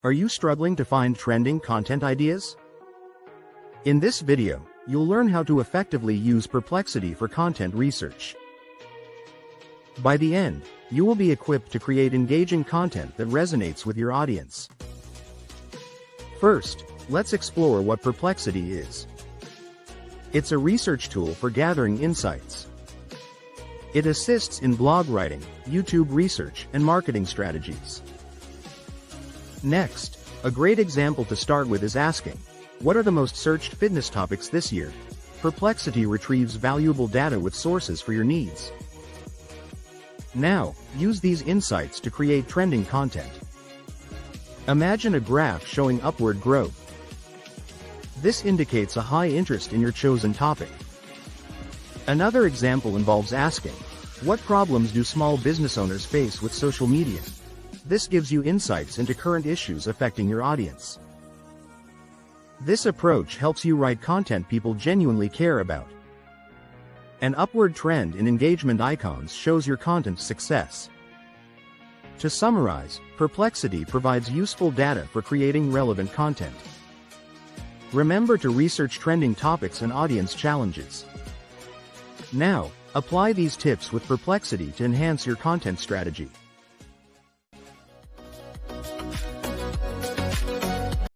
Are you struggling to find trending content ideas? In this video, you'll learn how to effectively use Perplexity for content research. By the end, you will be equipped to create engaging content that resonates with your audience. First, let's explore what Perplexity is. It's a research tool for gathering insights. It assists in blog writing, YouTube research, and marketing strategies. Next, a great example to start with is asking, what are the most searched fitness topics this year? Perplexity retrieves valuable data with sources for your needs. Now, use these insights to create trending content. Imagine a graph showing upward growth. This indicates a high interest in your chosen topic. Another example involves asking, what problems do small business owners face with social media? This gives you insights into current issues affecting your audience. This approach helps you write content people genuinely care about. An upward trend in engagement icons shows your content's success. To summarize, Perplexity provides useful data for creating relevant content. Remember to research trending topics and audience challenges. Now, apply these tips with Perplexity to enhance your content strategy.